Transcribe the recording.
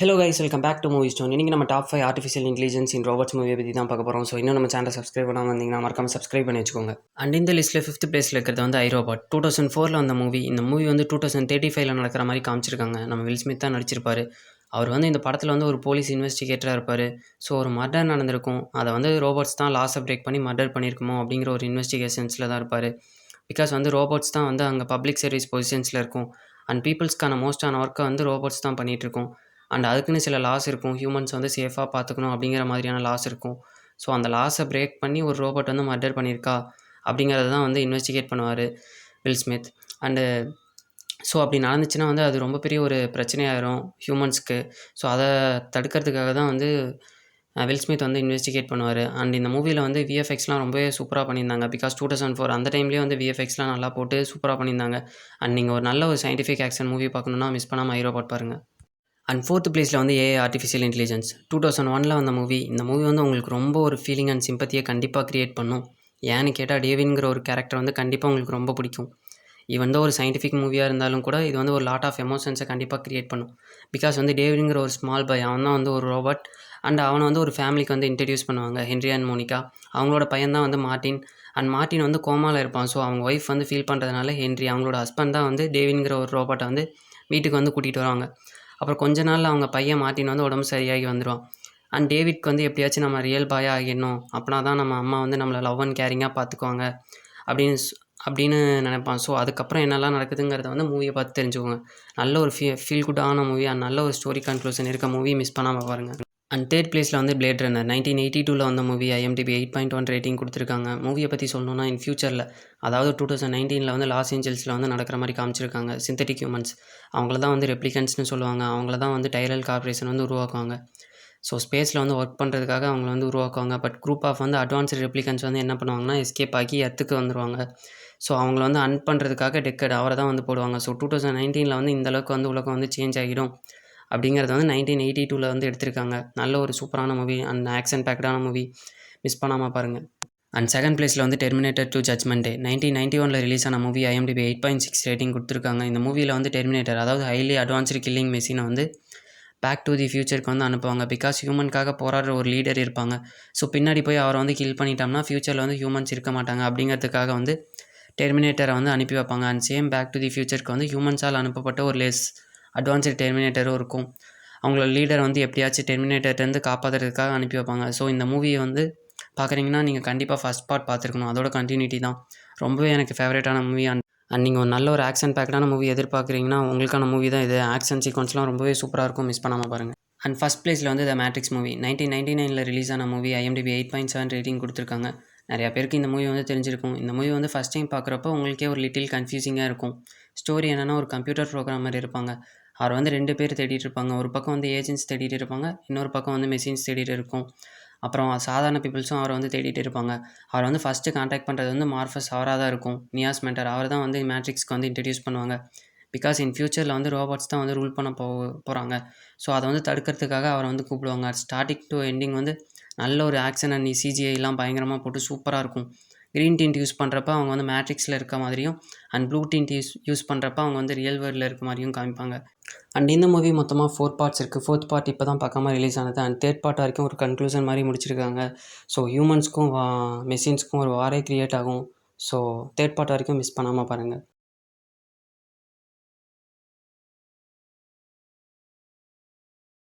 Hello guys, welcome back to movie stone. இன்றைக்கி நம்ம top 5 artificial intelligence in robots மூவியை பற்றி தான் பார்க்க போகிறோம். ஸோ இன்னும் நம்ம சேனலை சப்ஸ்கிரைப் பண்ணாமல் வந்தீங்கன்னா மறக்காம சப்ஸ்கிரைப் பண்ணி வச்சுக்கோங்க. அண்ட் இந்த லிஸ்ட்டில் 5th பிளேஸில் இருக்கிறது வந்து iRobot. 2004 வந்த மூவி. இந்த மூவி வந்து 2035 நடக்கிற மாதிரி காமிச்சிருக்காங்க. நம்ம வில் ஸ்மித் தான் நடிச்சிருப்பார். அவர் வந்து இந்த படத்தில் வந்து ஒரு போலீஸ் இன்வெஸ்டிகேட்டராக இருப்பார். ஸோ ஒரு மர்டர் நடந்திருக்கும், அதை வந்து ரோபோட்ஸ் தான் லாஸை பிரேக் பண்ணி மர்டர் பண்ணியிருக்குமோ அப்படிங்கிற ஒரு இன்வெஸ்டிகேஷன்ஸில் தான் இருப்பார். பிகாஸ் வந்து ரோபோட்ஸ் தான் வந்து அங்கே பப்ளிக் சர்வீஸ் பொசிஷன்ஸில் இருக்கும். அண்ட் பீப்புள்ஸ்க்கான மோஸ்டான ஒர்க்கை வந்து ரோபோட்ஸ் தான் பண்ணிகிட்ருக்கோம். அண்ட் அதுக்குன்னு சில லாஸ் இருக்கும். ஹியூமன்ஸ் வந்து சேஃபாக பார்த்துக்கணும் அப்படிங்கிற மாதிரியான லாஸ் இருக்கும். ஸோ அந்த லாஸை பிரேக் பண்ணி ஒரு ரோபோட் வந்து மர்டர் பண்ணியிருக்கா அப்படிங்கிறத தான் வந்து இன்வெஸ்டிகேட் பண்ணுவார் வில் ஸ்மித். அண்டு ஸோ அப்படி நடந்துச்சுன்னா வந்து அது ரொம்ப பெரிய ஒரு பிரச்சனையாயிரும் ஹியூமன்ஸ்க்கு. ஸோ அதை தடுக்கிறதுக்காக தான் வந்து வில் ஸ்மித் வந்து இன்வெஸ்டிகேட் பண்ணுவார். அண்ட் இந்த மூவியில் வந்து விஎஃப்எக்ஸ்லாம் ரொம்பவே சூப்பராக பண்ணியிருந்தாங்க. பிகாஸ் 2004 அந்த டைம்லேயே வந்து விஎஃப்எக்ஸ்லாம் நல்லா போட்டு சூப்பராக பண்ணியிருந்தாங்க. அண்ட் நீங்கள் ஒரு நல்ல ஒரு சயின்டிஃபிக் ஆக்ஷன் மூவி பார்க்கணுன்னா மிஸ் பண்ணாமல் iRobot பாருங்கள். அண்ட் 4th பிளேஸில் வந்து ஏஐ ஆர்டிஃபிஷியல் இன்டெலிஜென்ஸ். 2001 வந்த மூவி. இந்த மூவி வந்து உங்களுக்கு ரொம்ப ஒரு ஃபீலிங் அண்ட் சிம்பத்தியை கண்டிப்பாக க்ரியேட் பண்ணும். ஏன்னு கேட்டால் டேவின்ங்கிற ஒரு கேரக்டர் வந்து கண்டிப்பாக உங்களுக்கு ரொம்ப பிடிக்கும். இது வந்து ஒரு சயின்டிஃபிக் மூவியாக இருந்தாலும் கூட இது வந்து ஒரு லாட் ஆஃப் எமோஷன்ஸை கண்டிப்பாக க்ரியேட் பண்ணும். பிகாஸ் வந்து டேவின்ங்கிற ஒரு ஸ்மால் பாய், அவன் தான் வந்து ஒரு ரோபோட். அண்ட் அவனை வந்து ஒரு ஃபேமிலிக்கு வந்து இன்ட்ரடியூஸ் பண்ணுவாங்க, ஹென்ரி அண்ட் மோனிகா. அவங்களோட பையன் தான் வந்து மார்ட்டின். அண்ட் மார்ட்டின் வந்து கோமாவில் இருப்பான். ஸோ அவங்க ஒய்ஃப் வந்து ஃபீல் பண்ணுறதுனால ஹென்ரி, அவங்களோட ஹஸ்பண்ட் தான் வந்து டேவின்ங்கிற ஒரு ரோபோட்டை வந்து வீட்டுக்கு வந்து கூட்டிகிட்டு வருவாங்க. அப்புறம் கொஞ்ச நாளில் அவங்க பையன் மார்ட்டின் வந்து உடம்பு சரியாகி வந்துடுவான். அண்ட் டேவிட்க்கு வந்து எப்படியாச்சும் நம்ம ரியல் பாயாக ஆகிடணும், அப்படின்னா தான் நம்ம அம்மா வந்து நம்மளை லவ் அண்ட் கேரிங்காக பார்த்துக்குவாங்க அப்படின்னு நினைப்பான். ஸோ அதுக்கப்புறம் என்னெல்லாம் நடக்குதுங்கிறத வந்து மூவியை பார்த்து தெரிஞ்சுக்கோங்க. நல்ல ஒரு ஃபீல் குட்டான மூவி அண்ட் நல்ல ஒரு ஸ்டோரி கன்க்ளூஷன் இருக்க மூவி, மிஸ் பண்ணாமல் பாருங்கள். அண்ட் 3rd பிளேஸில் வந்து பிளேட் ரன்னர். 1982 வந்த மூவி. IMDb 8.1 ரேட்டிங் கொடுத்துருக்காங்க. மூவியை பற்றி சொல்லணுன்னா இன் ஃபியூச்சரில், அதாவது 2019 வந்து லாஸ் ஏஞ்சல்ஸில் வந்து நடக்கிற மாதிரி காமிச்சிருக்காங்க. சிந்தட்டிக் ஹியூமன்ஸ், அவங்கள தான் வந்து ரெப்ளிகன்ட்ஸ்னு சொல்லுவாங்க. அவங்கள தான் வந்து டைரல் கார்பரேஷன் வந்து உருவாக்குவாங்க. ஸோ ஸ்பேஸில் வந்து ஒர்க் பண்ணுறதுக்காக அவங்கள வந்து உருவாக்குவாங்க. பட் குரூப் ஆஃப் வந்து அட்வான்ஸ்டு ரெப்ளிகன்ட்ஸ் வந்து என்ன பண்ணுவாங்கன்னா, எஸ்கேப் ஆகி எர்த்துக்கு வந்துடுவாங்க. ஸோ அவங்கள வந்து அன் பண்ணுறதுக்காக டெக்கட் அவரை தான் வந்து போடுவாங்க. ஸோ 2019 வந்து இந்தளவுக்கு வந்து உலகம் வந்து சேஞ்ச் ஆகிடும் அப்படிங்கிறத வந்து 1982 வந்து எடுத்திருக்காங்க. நல்ல ஒரு சூப்பரான மூவி அண்ட் ஆக்ஷன் பேக்டான மூவி, மிஸ் பண்ணாமல் பாருங்கள். அண்ட் 2nd பிளேஸில் வந்து டெர்மினேட்டர் 2 ஜட்ஜ்மெண்ட் டே. 1991 ரிலீஸ் ஆன மூவி. IMDb 8.6 ரேட்டிங் கொடுத்துருக்காங்க. இந்த மூவியில் வந்து டெர்மினேட்டர், அதாவது ஹைலி அட்வான்ஸ்டு கில்லிங் மெஷினை வந்து பேக் டு தி ஃபியூச்சருக்கு வந்து அனுப்புவாங்க. பிகாஸ் ஹியூமனுக்காக போராடுற ஒரு லீடர் இருப்பாங்க. ஸோ பின்னாடி போய் அவரை வந்து கில் பண்ணிட்டோம்னா ஃபியூச்சரில் வந்து ஹியூமன்ஸ் இருக்க மாட்டாங்க. அப்படிங்கிறதுக்காக வந்து டெர்மினேட்டரை வந்து அனுப்பி வைப்பாங்க. And same back to the ஃபியூச்சருக்கு வந்து ஹியூமன்ஸால் அனுப்பப்பட்ட ஒரு லெஸ் அட்வான்ஸ்டு டெர்மினேட்டரும் இருக்கும். அவங்களோட லீடர் வந்து எப்படியாச்சும் டெர்மினேட்டர்லேருந்து காப்பாற்றுறதுக்காக அனுப்பி வைப்பாங்க. ஸோ இந்த மூவியை வந்து பார்க்குறீங்கன்னா நீங்கள் கண்டிப்பாக ஃபஸ்ட் பார்ட் பார்த்துருக்கணும். அதோட கண்டினியூட்டி தான் ரொம்பவே எனக்கு ஃபேவரட்டான மூவி. அண்ட் நீங்கள் ஒரு நல்ல ஒரு ஆக்ஷன் பேக்டான மூவி எதிர்பார்க்குறீங்கன்னா உங்களுக்கான மூவி தான் இது. ஆக்ஷன் சீக்வன்ஸ்லாம் ரொம்பவே சூப்பராக இருக்கும், மிஸ் பண்ணாமல் பாருங்கள். அண்ட் ஃபஸ்ட் பிளேஸில் வந்து த மேட்ரிக்ஸ் மூவி. 1999 ரிலீஸ் ஆன மூவி. IMDb 8.7 ரேட்டிங் கொடுத்துருக்காங்க. நிறையா பேருக்கு இந்த மூவி வந்து தெரிஞ்சிருக்கும். இந்த மூவி வந்து ஃபஸ்ட் டைம் பார்க்குறப்போ உங்களுக்கே ஒரு லிட்டில் கன்ஃபியூசிங்காக இருக்கும். ஸ்டோரி என்னென்னா, ஒரு கம்ப்யூட்டர் ப்ரோக்ராமர் இருப்பாங்க. அவர் வந்து 2 பேர் தேடிட்டு இருப்பாங்க. ஒரு பக்கம் வந்து ஏஜென்ட்ஸ் தேடிட்டு இருப்பாங்க, இன்னொரு பக்கம் வந்து மெஷின்ஸ் தேடிட்டு இருக்கும். அப்புறம் சாதாரண பீப்புள்ஸும் அவரை வந்து தேடிட்டு இருப்பாங்க. அவரை வந்து ஃபஸ்ட்டு கான்டாக்ட் பண்ணுறது வந்து மார்ஃபஸ் அவராக தான் இருக்கும். நியாஸ் மென்டர் அவர் தான் வந்து மேட்ரிக்ஸ்க்கு வந்து இன்ட்ரடியூஸ் பண்ணுவாங்க. பிகாஸ் இன் ஃபியூச்சரில் வந்து ரோபோட்ஸ் தான் வந்து ரூல் பண்ண போகிறாங்க. ஸோ அதை வந்து தடுக்கிறதுக்காக அவரை வந்து கூப்பிடுவாங்க. ஸ்டார்டிங் டு எண்டிங் வந்து நல்ல ஒரு ஆக்ஷன் அண்ட் சிஜிஐலாம் பயங்கரமாக போட்டு சூப்பராக இருக்கும். க்ரீன் டிண்ட் யூஸ் பண்ணுறப்ப அவங்க வந்து மேட்ரிக்ஸில் இருக்க மாதிரியும், அண்ட் ப்ளூ டிண்ட் யூஸ் பண்ணுறப்ப அவங்க வந்து ரியல் வேர்ல்டில் இருக்க மாதிரியும் காமிப்பாங்க. அண்ட் இந்த மூவி மொத்தமாக 4 பார்ட்ஸ் இருக்குது. 4th பார்ட் இப்போ தான் பார்க்காம ரிலீஸ் ஆனது. அண்ட் 3rd பார்ட் வரைக்கும் ஒரு கன்க்ளூஷன் மாதிரி முடிச்சிருக்காங்க. ஸோ ஹியூமன்ஸ்க்கும் மெஷின்ஸ்க்கும் ஒரு வாரே க்ரியேட் ஆகும். ஸோ 3rd பார்ட் வரைக்கும் மிஸ் பண்ணாமல் பாருங்கள்.